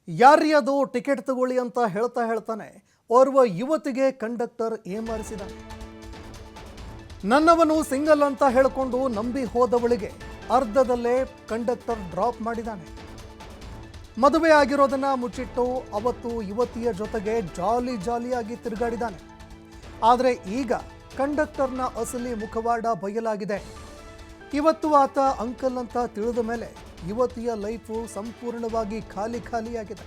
ಯಾರ್ರೀ ಅದು ಟಿಕೆಟ್ ತಗೊಳ್ಳಿ ಅಂತ ಹೇಳ್ತಾನೆ ಓರ್ವ ಯುವತಿಗೆ ಕಂಡಕ್ಟರ್ ಏಮಾರಿಸಿದಾನೆ. ನನ್ನವನು ಸಿಂಗಲ್ ಅಂತ ಹೇಳಿಕೊಂಡು ನಂಬಿ ಹೋದವಳಿಗೆ ಅರ್ಧದಲ್ಲೇ ಕಂಡಕ್ಟರ್ ಡ್ರಾಪ್ ಮಾಡಿದಾನೆ. ಮದುವೆ ಆಗಿರೋದನ್ನ ಮುಚ್ಚಿಟ್ಟು ಅವತ್ತು ಯುವತಿಯ ಜೊತೆಗೆ ಜಾಲಿಯಾಗಿ ತಿರುಗಾಡಿದಾನೆ. ಆದರೆ ಈಗ ಕಂಡಕ್ಟರ್ನ ಅಸಲಿ ಮುಖವಾಡ ಬಯಲಾಗಿದೆ. ಇವತ್ತು ಆತ ಅಂಕಲ್ ಅಂತ ತಿಳಿದ ಮೇಲೆ ಯುವತಿಯ ಲೈಫು ಸಂಪೂರ್ಣವಾಗಿ ಖಾಲಿಯಾಗಿದೆ.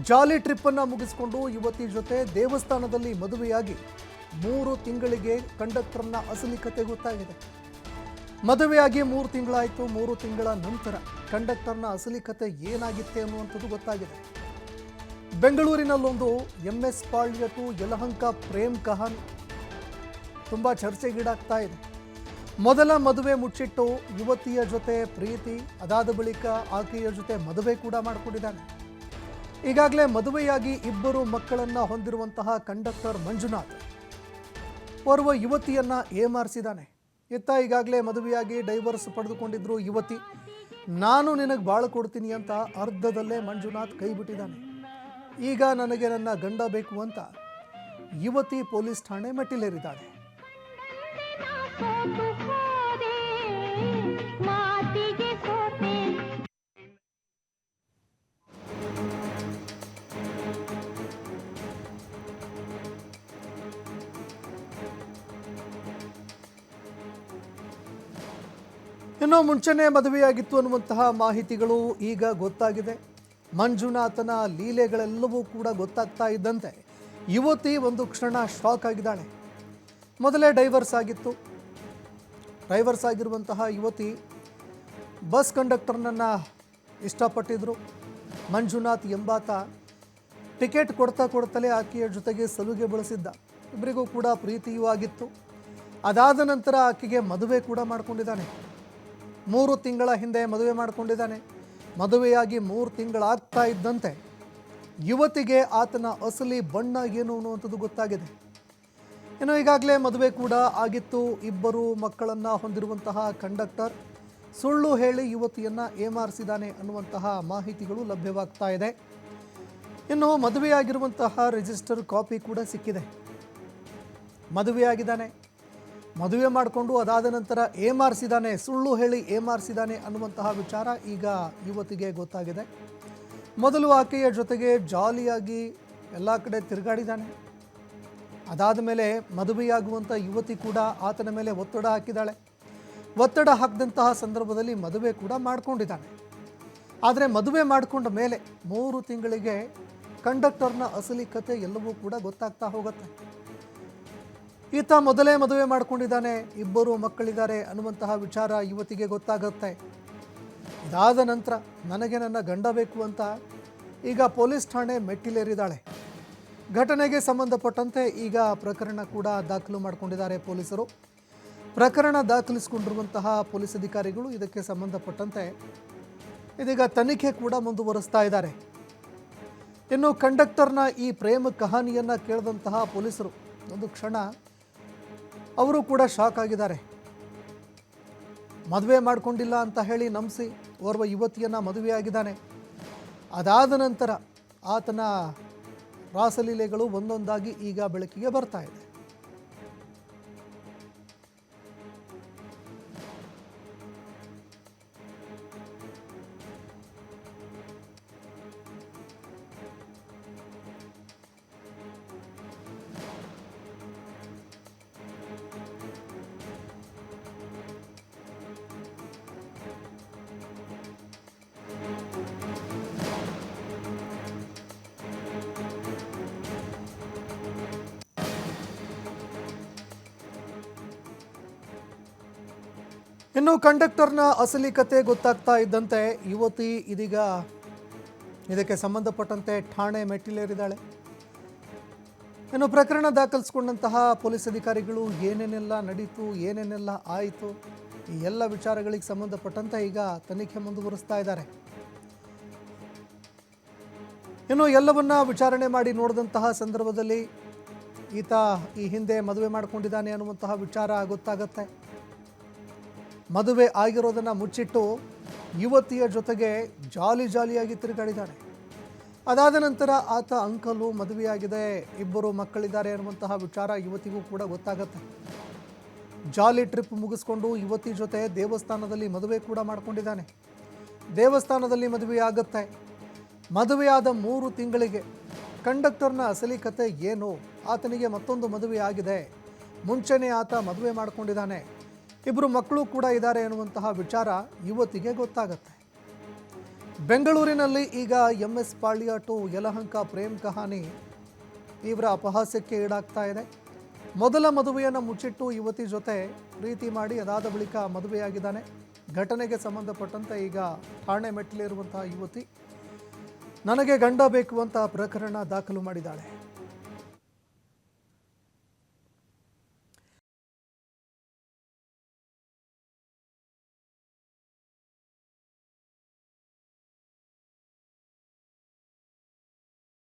ಜಾಲಿ ಟ್ರಿಪ್ಪನ್ನು ಮುಗಿಸಿಕೊಂಡು ಯುವತಿ ಜೊತೆ ದೇವಸ್ಥಾನದಲ್ಲಿ ಮದುವೆಯಾಗಿ 3 ತಿಂಗಳಿಗೆ ಕಂಡಕ್ಟರ್ನ ಅಸಲಿ ಕತೆ ಗೊತ್ತಾಗಿದೆ. ಮದುವೆಯಾಗಿ 3 ತಿಂಗಳಾಯಿತು. 3 ತಿಂಗಳ ನಂತರ ಕಂಡಕ್ಟರ್ನ ಅಸಲಿ ಕತೆ ಏನಾಗಿತ್ತೆ ಅನ್ನುವಂಥದ್ದು ಗೊತ್ತಾಗಿದೆ. ಬೆಂಗಳೂರಿನಲ್ಲೊಂದು MS ಪಾಳ್ಯ ಟು ಯಲಹಂಕ ಪ್ರೇಮ್ ಕಹಾನಿ ತುಂಬ ಚರ್ಚೆಗೀಡಾಗ್ತಾ ಇದೆ. ಮೊದಲ ಮದುವೆ ಮುಚ್ಚಿಟ್ಟು ಯುವತಿಯ ಜೊತೆ ಪ್ರೀತಿ, ಅದಾದ ಬಳಿಕ ಆಕೆಯ ಜೊತೆ ಮದುವೆ ಕೂಡ ಮಾಡಿಕೊಂಡಿದ್ದಾನೆ. ಈಗಾಗಲೇ ಮದುವೆಯಾಗಿ 2 ಮಕ್ಕಳನ್ನು ಹೊಂದಿರುವಂತಹ ಕಂಡಕ್ಟರ್ ಮಂಜುನಾಥ್ ಓರ್ವ ಯುವತಿಯನ್ನು ಏಮಾರಿಸಿದ್ದಾನೆ. ಇತ್ತ ಈಗಾಗಲೇ ಮದುವೆಯಾಗಿ ಡೈವರ್ಸ್ ಪಡೆದುಕೊಂಡಿದ್ರು ಯುವತಿ. ನಾನು ನಿನಗೆ ಬಾಳು ಕೊಡ್ತೀನಿ ಅಂತ ಅರ್ಧದಲ್ಲೇ ಮಂಜುನಾಥ್ ಕೈ ಬಿಟ್ಟಿದ್ದಾನೆ. ಈಗ ನನಗೆ ನನ್ನ ಗಂಡ ಬೇಕು ಅಂತ ಯುವತಿ ಪೊಲೀಸ್ ಠಾಣೆ ಮೆಟ್ಟಿಲೇರಿದ್ದಾಳೆ. ಇನ್ನೂ ಮುಂಚೆನೇ ಮದುವೆಯಾಗಿತ್ತು ಅನ್ನುವಂತಹ ಮಾಹಿತಿಗಳು ಈಗ ಗೊತ್ತಾಗಿದೆ. ಮಂಜುನಾಥನ ಲೀಲೆಗಳೆಲ್ಲವೂ ಕೂಡ ಗೊತ್ತಾಗ್ತಾ ಇದ್ದಂತೆ ಯುವತಿ ಒಂದು ಕ್ಷಣ ಶಾಕ್ ಆಗಿದ್ದಾಳೆ. ಮೊದಲೇ ಡೈವರ್ಸ್ ಆಗಿತ್ತು. ಡೈವರ್ಸ್ ಆಗಿರುವಂತಹ ಯುವತಿ ಬಸ್ ಕಂಡಕ್ಟರ್ನನ್ನು ಇಷ್ಟಪಟ್ಟಿದ್ರು. ಮಂಜುನಾಥ್ ಎಂಬಾತ ಟಿಕೆಟ್ ಕೊಡ್ತಲೇ ಆಕೆಯ ಜೊತೆಗೆ ಸಲುಗೆ ಬಳಸಿದ್ದ. ಇಬ್ಬರಿಗೂ ಕೂಡ ಪ್ರೀತಿಯೂ ಆಗಿತ್ತು. ಅದಾದ ನಂತರ ಆಕೆಗೆ ಮದುವೆ ಕೂಡ ಮಾಡ್ಕೊಂಡಿದ್ದಾನೆ. 3 ತಿಂಗಳ ಹಿಂದೆ ಮದುವೆ ಮಾಡಿಕೊಂಡಿದ್ದಾನೆ. ಮದುವೆಯಾಗಿ 3 ತಿಂಗಳಾಗ್ತಾ ಇದ್ದಂತೆ ಯುವತಿಗೆ ಆತನ ಅಸಲಿ ಬಣ್ಣ ಏನು ಅನ್ನುವಂಥದ್ದು ಗೊತ್ತಾಗಿದೆ. ಇನ್ನು ಈಗಾಗಲೇ ಮದುವೆ ಕೂಡ ಆಗಿತ್ತು. 2 ಮಕ್ಕಳನ್ನು ಹೊಂದಿರುವಂತಹ ಕಂಡಕ್ಟರ್ ಸುಳ್ಳು ಹೇಳಿ ಯುವತಿಯನ್ನು ಏಮಾರಿಸಿದ್ದಾನೆ ಅನ್ನುವಂತಹ ಮಾಹಿತಿಗಳು ಲಭ್ಯವಾಗ್ತಾ ಇದೆ. ಇನ್ನು ಮದುವೆಯಾಗಿರುವಂತಹ ರಿಜಿಸ್ಟರ್ ಕಾಪಿ ಕೂಡ ಸಿಕ್ಕಿದೆ. ಮದುವೆಯಾಗಿದ್ದಾನೆ, ಮದುವೆ ಮಾಡಿಕೊಂಡು ಅದಾದ ನಂತರ ಏಮಾರಿಸಿದ್ದಾನೆ, ಸುಳ್ಳು ಹೇಳಿ ಏಮಾರಿಸಿದ್ದಾನೆ ಅನ್ನುವಂತಹ ವಿಚಾರ ಈಗ ಯುವತಿಗೆ ಗೊತ್ತಾಗಿದೆ. ಮೊದಲು ಆಕೆಯ ಜೊತೆಗೆ ಜಾಲಿಯಾಗಿ ಎಲ್ಲ ಕಡೆ ತಿರುಗಾಡಿದ್ದಾನೆ. ಅದಾದ ಮೇಲೆ ಮದುವೆಯಾಗುವಂಥ ಯುವತಿ ಕೂಡ ಆತನ ಮೇಲೆ ಒತ್ತಡ ಹಾಕಿದ್ದಾಳೆ. ಒತ್ತಡ ಹಾಕಿದಂತಹ ಸಂದರ್ಭದಲ್ಲಿ ಮದುವೆ ಕೂಡ ಮಾಡಿಕೊಂಡಿದ್ದಾನೆ. ಆದರೆ ಮದುವೆ ಮಾಡಿಕೊಂಡ ಮೇಲೆ 3 ತಿಂಗಳಿಗೆ ಕಂಡಕ್ಟರ್ನ ಅಸಲಿ ಕತೆ ಎಲ್ಲವೂ ಕೂಡ ಗೊತ್ತಾಗ್ತಾ ಹೋಗುತ್ತೆ. ಈತ ಮೊದಲೇ ಮದುವೆ ಮಾಡಿಕೊಂಡಿದ್ದಾನೆ, 2 ಮಕ್ಕಳಿದ್ದಾರೆ ಅನ್ನುವಂತಹ ವಿಚಾರ ಯುವತಿಗೆ ಗೊತ್ತಾಗುತ್ತೆ. ಇದಾದ ನಂತರ ನನಗೆ ನನ್ನ ಗಂಡ ಬೇಕು ಅಂತ ಈಗ ಪೊಲೀಸ್ ಠಾಣೆ ಮೆಟ್ಟಿಲೇರಿದ್ದಾಳೆ. ಘಟನೆಗೆ ಸಂಬಂಧಪಟ್ಟಂತೆ ಈಗ ಪ್ರಕರಣ ಕೂಡ ದಾಖಲು ಮಾಡಿಕೊಂಡಿದ್ದಾರೆ ಪೊಲೀಸರು. ಪ್ರಕರಣ ದಾಖಲಿಸಿಕೊಂಡಿರುವಂತಹ ಪೊಲೀಸ್ ಅಧಿಕಾರಿಗಳು ಇದಕ್ಕೆ ಸಂಬಂಧಪಟ್ಟಂತೆ ಇದೀಗ ತನಿಖೆ ಕೂಡ ಮುಂದುವರಿಸ್ತಾ ಇದ್ದಾರೆ. ಇನ್ನು ಕಂಡಕ್ಟರ್ನ ಈ ಪ್ರೇಮ ಕಹಾನಿಯನ್ನು ಕೇಳಿದಂತಹ ಪೊಲೀಸರು ಒಂದು ಕ್ಷಣ ಅವರು ಕೂಡ ಶಾಕ್ ಆಗಿದ್ದಾರೆ. ಮದುವೆ ಮಾಡಿಕೊಂಡಿಲ್ಲ ಅಂತ ಹೇಳಿ ನಂಬಿಸಿ ಓರ್ವ ಯುವತಿಯನ್ನು ಮದುವೆಯಾಗಿದ್ದಾನೆ. ಅದಾದ ನಂತರ ಆತನ ರಾಸಲೀಲೆಗಳು ಒಂದೊಂದಾಗಿ ಈಗ ಬೆಳಕಿಗೆ ಬರ್ತಾ ಇದೆ. ಇನ್ನು ಕಂಡಕ್ಟರ್ನ ಅಸಲಿ ಕತೆ ಗೊತ್ತಾಗ್ತಾ ಇದ್ದಂತೆ ಯುವತಿ ಇದೀಗ ಇದಕ್ಕೆ ಸಂಬಂಧಪಟ್ಟಂತೆ ಠಾಣೆ ಮೆಟ್ಟಿಲೇರಿದ್ದಾಳೆ. ಇನ್ನು ಪ್ರಕರಣ ದಾಖಲಿಸಿಕೊಂಡಂತಹ ಪೊಲೀಸ್ ಅಧಿಕಾರಿಗಳು ಏನೇನೆಲ್ಲ ನಡೀತು, ಏನೇನೆಲ್ಲ ಆಯಿತು, ಈ ಎಲ್ಲ ವಿಚಾರಗಳಿಗೆ ಸಂಬಂಧಪಟ್ಟಂತೆ ಈಗ ತನಿಖೆ ಮುಂದುವರಿಸ್ತಾ ಇದ್ದಾರೆ. ಇನ್ನು ಎಲ್ಲವನ್ನ ವಿಚಾರಣೆ ಮಾಡಿ ನೋಡಿದಂತಹ ಸಂದರ್ಭದಲ್ಲಿ ಈತ ಈ ಹಿಂದೆ ಮದುವೆ ಮಾಡಿಕೊಂಡಿದ್ದಾನೆ ಅನ್ನುವಂತಹ ವಿಚಾರ ಗೊತ್ತಾಗುತ್ತೆ. ಮದುವೆ ಆಗಿರೋದನ್ನು ಮುಚ್ಚಿಟ್ಟು ಯುವತಿಯ ಜೊತೆಗೆ ಜಾಲಿಯಾಗಿ ತಿರುಗಾಡಿದ್ದಾನೆ. ಅದಾದ ನಂತರ ಆತ ಅಂಕಲು ಮದುವೆಯಾಗಿದೆ, ಇಬ್ಬರು ಮಕ್ಕಳಿದ್ದಾರೆ ಅನ್ನುವಂತಹ ವಿಚಾರ ಯುವತಿಗೂ ಕೂಡ ಗೊತ್ತಾಗತ್ತೆ. ಜಾಲಿ ಟ್ರಿಪ್ ಮುಗಿಸ್ಕೊಂಡು ಯುವತಿ ಜೊತೆ ದೇವಸ್ಥಾನದಲ್ಲಿ ಮದುವೆ ಕೂಡ ಮಾಡ್ಕೊಂಡಿದ್ದಾನೆ. ದೇವಸ್ಥಾನದಲ್ಲಿ ಮದುವೆಯಾಗತ್ತೆ. ಮದುವೆಯಾದ 3 ತಿಂಗಳಿಗೆ ಕಂಡಕ್ಟರ್ನ ಅಸಲಿ ಕತೆ ಏನು, ಆತನಿಗೆ ಮತ್ತೊಂದು ಮದುವೆ ಆಗಿದೆ, ಮುಂಚೆನೇ ಆತ ಮದುವೆ ಮಾಡ್ಕೊಂಡಿದ್ದಾನೆ, ಇಬ್ಬರು ಮಕ್ಕಳು ಕೂಡ ಇದ್ದಾರೆ ಎನ್ನುವಂತಹ ವಿಚಾರ ಯುವತಿಗೆ ಗೊತ್ತಾಗತ್ತೆ. ಬೆಂಗಳೂರಿನಲ್ಲಿ ಈಗ MS ಪಾಳ್ಯ ಟು ಯಲಹಂಕ ಪ್ರೇಮ್ ಕಹಾನಿ ತೀವ್ರ ಅಪಹಾಸ್ಯಕ್ಕೆ ಈಡಾಗ್ತಾ ಇದೆ. ಮೊದಲ ಮದುವೆಯನ್ನು ಮುಚ್ಚಿಟ್ಟು ಯುವತಿ ಜೊತೆ ಪ್ರೀತಿ ಮಾಡಿ ಅದಾದ ಬಳಿಕ ಮದುವೆಯಾಗಿದ್ದಾನೆ. ಘಟನೆಗೆ ಸಂಬಂಧಪಟ್ಟಂತೆ ಈಗ ಠಾಣೆ ಮೆಟ್ಟಿಲಿರುವಂತಹ ಯುವತಿ ನನಗೆ ಗಂಡ ಬೇಕು ಅಂತ ಪ್ರಕರಣ ದಾಖಲು ಮಾಡಿದ್ದಾಳೆ.